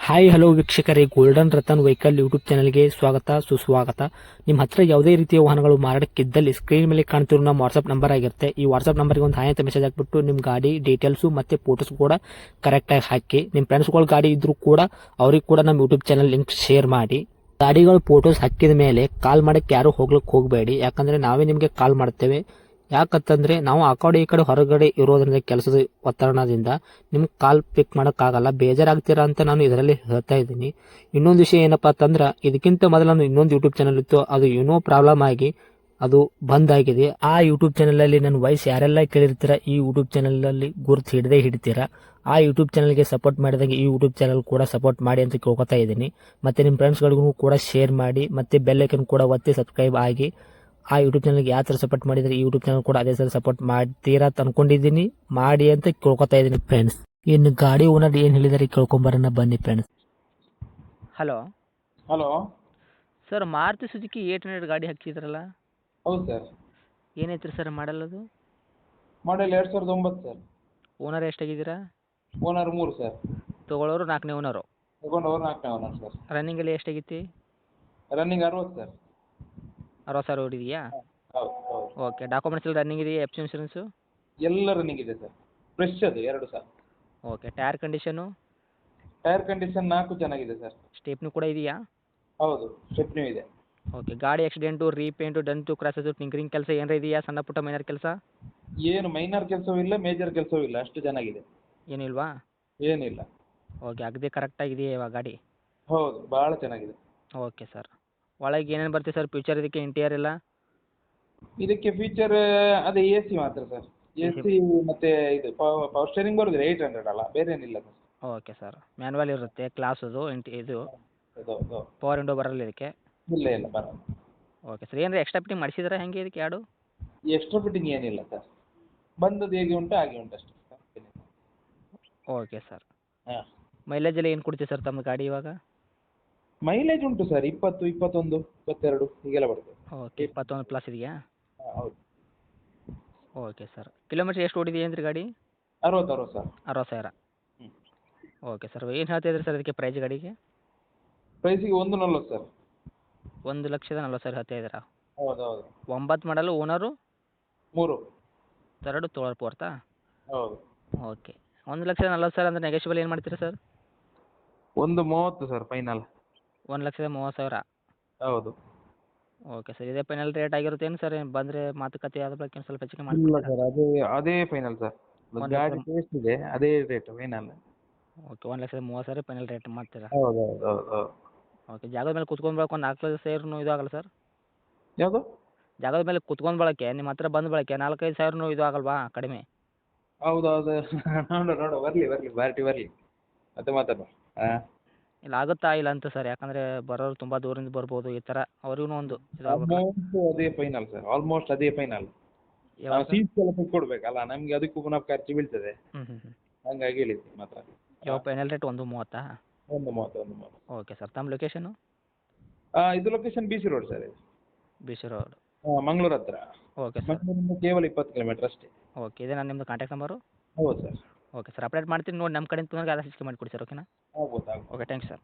Hi hello ವೀಕ್ಷಕರೇ, golden Ratan vehicle YouTube ಚಾನಲ್ಗೆ ಸ್ವಾಗತ ಸುಸ್ವಾಗತ. ನಿಮ್ಮ ಹತ್ರ ಯಾವುದೇ ರೀತಿಯ ವಾಹನಗಳು ಮಾರಾಟಕ್ಕಿದ್ದಲ್ಲಿ ಸ್ಕ್ರೀನ್ ಮೇಲೆ ಕಾಣ್ತಿರೋ ನಮ್ಮ ವಾಟ್ಸ್ಆಪ್ ನಂಬರ್ ಆಗಿರುತ್ತೆ. ಈ ವಾಟ್ಸ್ಆಪ್ ನಂಬರ್ಗೆ ಒಂದು ಹಾಯ್ ಅಂತ ಮೆಸೇಜ್ ಹಾಕ್ಬಿಟ್ಟು ನಿಮ್ಮ ಗಾಡಿ ಡೀಟೇಲ್ಸು ಮತ್ತೆ ಫೋಟೋಸ್ ಕೂಡ ಕರೆಕ್ಟಾಗಿ ಹಾಕಿ. ನಿಮ್ಮ ಫ್ರೆಂಡ್ಸ್ಗಳ ಗಾಡಿ ಇದ್ರೂ ಕೂಡ ಅವ್ರಿಗೆ ಕೂಡ ನಮ್ಮ ಯೂಟ್ಯೂಬ್ ಚಾನಲ್ ಲಿಂಕ್ ಶೇರ್ ಮಾಡಿ. ಗಾಡಿಗಳು ಫೋಟೋಸ್ ಹಾಕಿದ ಮೇಲೆ ಕಾಲ್ ಮಾಡಕ್ಕೆ ಯಾರು ಹೋಗ್ಲಿಕ್ಕೆ ಹೋಗಬೇಡಿ, ಯಾಕಂದ್ರೆ ನಾವೇ ನಿಮಗೆ ಕಾಲ್ ಮಾಡ್ತೇವೆ. ಯಾಕಂತಂದ್ರೆ ನಾವು ಆ ಕಡೆ ಈ ಕಡೆ ಹೊರಗಡೆ ಇರೋದ್ರಿಂದ ಕೆಲಸದ ಒತ್ತಡದಿಂದ ನಿಮ್ಗೆ ಕಾಲ್ ಪಿಕ್ ಮಾಡೋಕ್ಕಾಗಲ್ಲ, ಬೇಜಾರಾಗ್ತೀರಾ ಅಂತ ನಾನು ಇದರಲ್ಲಿ ಹೇಳ್ತಾ ಇದ್ದೀನಿ. ಇನ್ನೊಂದು ವಿಷಯ ಏನಪ್ಪಾ ಅಂತಂದ್ರೆ, ಇದಕ್ಕಿಂತ ಮೊದಲು ನಾನು ಇನ್ನೊಂದು ಯೂಟ್ಯೂಬ್ ಚಾನಲ್ ಇತ್ತು, ಅದು ಏನೋ ಪ್ರಾಬ್ಲಮ್ ಆಗಿ ಅದು ಬಂದ್ ಆಗಿದೆ. ಆ ಯೂಟ್ಯೂಬ್ ಚಾನಲ್ ಅಲ್ಲಿ ನನ್ನ ವಾಯ್ಸ್ ಯಾರೆಲ್ಲ ಕೇಳಿರ್ತೀರಾ, ಈ ಯೂಟ್ಯೂಬ್ ಚಾನಲ್ ಅಲ್ಲಿ ಗುರುತು ಹಿಡದೇ ಹಿಡಿತೀರಾ. ಆ ಯೂಟ್ಯೂಬ್ ಚಾನಲ್ಗೆ ಸಪೋರ್ಟ್ ಮಾಡಿದಾಗ ಈ ಯೂಟ್ಯೂಬ್ ಚಾನಲ್ ಕೂಡ ಸಪೋರ್ಟ್ ಮಾಡಿ ಅಂತ ಕೇಳ್ಕೊತಾ ಇದ್ದೀನಿ. ಮತ್ತೆ ನಿಮ್ಮ ಫ್ರೆಂಡ್ಸ್ಗಳಿಗೂ ಕೂಡ ಶೇರ್ ಮಾಡಿ, ಮತ್ತೆ ಬೆಲ್ ಐಕನ್ ಕೂಡ ಒತ್ತಿ ಸಬ್ಸ್ಕ್ರೈಬ್ ಆಗಿ. ಆ ಯೂಟ್ಯೂಬ್ ಚಾನಲ್ಗೆ ಯಾವ ಥರ ಸಪೋರ್ಟ್ ಮಾಡಿದರೆ ಈ ಯೂಟ್ಯೂಬ್ ಚಾನಲ್ ಕೂಡ ಅದೇ ಥರ ಸಪೋರ್ಟ್ ಮಾಡ್ತೀರಾ ಅಂತ ಅನ್ಕೊಂಡಿದ್ದೀನಿ. ಮಾಡಿ ಅಂತ ಕೇಳ್ಕೊತಾ ಇದ್ದೀನಿ ಫ್ರೆಂಡ್ಸ್. ಇನ್ನು ಗಾಡಿ ಓನರ್ ಏನು ಹೇಳಿದಾರೆ ಕೇಳ್ಕೊಂಬರೋಣ ಬನ್ನಿ friends. Hello hello. Sir, Maruti Suzuki 800 ಗಾಡಿ ಹಾಕಿದ್ರಲ್ಲ, ಹೌದು ಸರ್. ಏನೈತ್ರಿ ಸರ್ ಮಾಡಲ್ ಅದು? Model 2009 sir. ಓನರ್ ಎಷ್ಟಾಗಿದ್ದೀರಾ? Owner 3 sir. ತೊಗೊಳೋರು 4ನೇ ಓನರು. ತಗೊಂಡವ್ರು 4ನೇ ಓನರ್ ಸರ್. ರನ್ನಿಂಗ್ ಎಲ್ಲ ಎಷ್ಟಾಗೈತಿ? Running 60 sir. 60,000 ಹೊಡಿದೆಯಾ? ಹೌದು ಹೌದು. ಓಕೆ. ಡಾಕ್ಯುಮೆಂಟ್ಸ್ ಎಲ್ಲ ರನ್ನಿಂಗ್ ಇದೆಯಾ? F C insurance? ಎಲ್ಲ ರನ್ನಿಂಗ್ ಇದೆ ಸರ್. ಫ್ರೆಶ್ ಅದು 2 sir. Okay. Tyre condition? Tyre condition 4 ಚೆನ್ನಾಗಿದೆ ಸರ್. ಸ್ಟೇಪ್ನು ಕೂಡ ಇದೆಯಾ? ಹೌದು, ಸ್ಟೆಪ್ನೂ ಇದೆ. ಓಕೆ. ಗಾಡಿ ಆಕ್ಸಿಡೆಂಟು, ರೀಪೇಂಟು, ಡೆಂಟು, ಕ್ರಾಸಸ್ಸು, ಟಿಂಕರಿಂಗ್ ಕೆಲಸ ಏನಾರ ಇದೆಯಾ? ಸಣ್ಣ ಪುಟ್ಟ ಮೈನರ್ ಕೆಲಸ ಏನು ಮೈನರ್ ಕೆಲಸವೂ ಇಲ್ಲ, ಮೇಜರ್ ಕೆಲಸವೂ ಇಲ್ಲ, ಅಷ್ಟು ಚೆನ್ನಾಗಿದೆ. ಏನೂ ಇಲ್ವಾ? ಏನಿಲ್ಲ. ಓಕೆ. ಅಗದಿ ಕರೆಕ್ಟಾಗಿದೆಯಾ ಇವಾಗ ಗಾಡಿ? ಹೌದು, ಭಾಳ ಚೆನ್ನಾಗಿದೆ. Okay sir. ಒಳಗೆ ಏನೇನು ಬರುತ್ತೆ ಸರ್ ಫ್ಯೂಚರ್ ಇದಕ್ಕೆ, ಇಂಟೀರಿಯರ್ ಎಲ್ಲ? ಇದಕ್ಕೆ ಫೀಚರ್ ಅದೇ ಎ ಸಿ ಮಾತ್ರ ಸರ್. ಎ ಸಿ ಮತ್ತೆ ಇದು ಪವರ್ ಸ್ಟೇರಿಂಗ್ ಬರೋದಿಲ್ಲ, 800 ಅಲ್ಲ, ಬೇರೆ ಏನಿಲ್ಲ ಸರ್. Okay sir. ಮ್ಯಾನ್ಯುವಲ್ ಇರುತ್ತೆ, ಕ್ಲಾಸದು ಇದು ಅದು ಅದು ಪವರ್ ವಿಂಡೋ ಬರಲ್ಲ ಇದಕ್ಕೆ? ಇಲ್ಲ ಇಲ್ಲ ಬರಲ್ಲ. Okay sir. ಏನಾರ ಎಕ್ಸ್ಟ್ರಾ ಫಿಟ್ಟಿಂಗ್ ಮಾಡಿಸಿದ್ರೆ ಹೆಂಗೆ ಇದಕ್ಕೆ ಯಾಡು? ಎಕ್ಸ್ಟ್ರಾ ಫಿಟ್ಟಿಂಗ್ ಏನಿಲ್ಲ ಸರ್. ಬಂದದ್ದು ಹೇಗೆ ಉಂಟು ಹಾಗೆ ಉಂಟು ಅಷ್ಟೇ ಸರ್. Okay sir. ಹಾಂ. ಮೈಲೇಜ್ ಎಲ್ಲ ಏನು ಕೊಡ್ತೀವಿ ಸರ್ ತಮ್ಮ ಗಾಡಿ ಇವಾಗ? ಮೈಲೇಜ್ ಉಂಟು ಸರ್, 20, 21, 22 ಹೀಗೆಲ್ಲ ಬರ್ತದೆ. ಓಕೆ. 21 ಪ್ಲಸ್ ಇದೆಯಾ? ಹಾಂ ಹೌದು. Okay sir. ಕಿಲೋಮೀಟ್ರ್ ಎಷ್ಟು ಓಡಿದೆ ಅಂದ್ರಿ ಗಾಡಿ? 60 ಸರ್. 60,000. ಹ್ಞೂ. Okay sir. ಏನು ಹೇಳ್ತಾಯಿದ್ರಿ ಸರ್ ಅದಕ್ಕೆ ಪ್ರೈಸ್ ಗಾಡಿಗೆ? ಪ್ರೈಸಿಗೆ 140 ಸರ್. 1,40,000 ಹೇಳ್ತಾ ಇದ್ದೀರಾ? ಹೌದು ಹೌದು. 9 ಮಾಡಲು, ಓನರು 3. ತರ್ಡ್ ಫೋರ್ತಾ? ಹೌದು. ಓಕೆ. 1,40,000 ಅಂದರೆ ನೆಗೋಷಿಯಬಲ್ ಏನು ಮಾಡ್ತೀರಾ ಸರ್? 130 sir final. 1,30,000. ಹೌದು. Okay sir. ಇದೇ ಫೈನಲ್ ರೇಟ್ ಆಗಿರುತ್ತೆ ಏನು ಸರ್? ಬಂದರೆ ಮಾತುಕತೆ ಆದ ಬಗ್ಗೆ ಒಂದು ಸ್ವಲ್ಪ ಹೆಚ್ಚಿಗೆ ಇಲ್ಲ ಮಾಡಿಕೊಡ್ತೀರಾ? ಸರ್, ಅದೇ ಫೈನಲ್ ಸರ್. ಗಾಡಿ ಟೇಸ್ಟ್ ಇದೆ, ಅದೇ rate final. Okay. 1,30,000 final rate ಮಾಡ್ತೀರಾ? ಹೌದು ಹೌದು ಹೌದು ಹೌದು. ಓಕೆ. ಜಾಗದ ಮೇಲೆ ಕುತ್ಕೊಂಡು ಬರೋಕೆ ಒಂದು 4,000 ಸೇರಿನೂ ಇದು ಆಗಲ್ಲ ಸರ್? ಯಾವುದು? ಜಾಗದ ಮೇಲೆ ಕುತ್ಕೊಂಡು ಬಳಕೆ ನಿಮ್ಮ ಹತ್ರ ಬಂದು ಬಳಕೆ 4,000-5,000 ಇದು ಆಗಲ್ವಾ ಕಡಿಮೆ? ಹೌದು ಹೌದು. ನೋಡುವ ಬರಲಿ ಬರಲಿ, ಪಾರ್ಟಿ ಬರಲಿ, ಮತ್ತೆ ಮಾತಾಡುವ. ಹಾಂ. ಇಲ್ಲ ಆಗುತ್ತಾ ಇಲ್ಲ ಅಂತ ಸರ್, ಯಾಕಂದರೆ ಬರೋರು ತುಂಬ ದೂರದಿಂದ ಬರ್ಬೋದು ಈ ಥರ, ಅವ್ರಿಗೂ ಒಂದು ಇದು ಆಗ್ಬೇಕಲ್ಲ. ಆಲ್ಮೋಸ್ಟ್ ಅದೇ ಫೈನಲ್ ಸರ್, ಆಲ್ಮೋಸ್ಟ್ ಅದೇ ಫೈನಲ್. ಯಾವಾಗ ನಾವು ಸರ್? ಸೀಟ್ಸ್ ಎಲ್ಲ ಕೊಡ್ಬೇಕಲ್ಲ, ನಮಗೆ ಅದಕ್ಕೂ ಪುನಃ ಖರ್ಚು ಬೀಳ್ತದೆ. ಹ್ಞೂ. ಹಂಗಾಗಿ ಹೇಳಿದ್ದೆ ಮಾತ್ರ. ಯಾವ ಫೈನಲ್ ರೇಟ್ 1,30? 130. Okay sir. ತಮ್ಮ ಲೊಕೇಶನು? ಇದು ಲೊಕೇಶನ್ BC ರೋಡ್ ಸರ್ ಇದು. BC road. ಮಂಗಳೂರು ಹತ್ರ. Okay sir. ಮಂಗಳೂರಿಂದ ಕೇವಲ 20 ಕಿಲೋಮೀಟರ್ ಅಷ್ಟೇ. ಓಕೆ. ಇದೆ ನಾನು ನಿಮ್ಮದು ಕಾಂಟ್ಯಾಕ್ಟ್ ನಂಬರು? ಹೌದು ಸರ್. Okay sir. ಅಪ್ಡೇಟ್ ಮಾಡ್ತೀನಿ ನೋಡಿ, ನಮ್ಮ ಕಡೆಯಿಂದ ತೊಗೊಂಡ್ರೆ ಆದಷ್ಟು ಹೆಚ್ಚಿಗೆ ಮಾಡಿಕೊಡಿ ಸರ್. ಓಕೆನಾ? ಆಗ್ಬೋದು ಆಗ್ಬೋದು. ಓಕೆ. Thanks sir.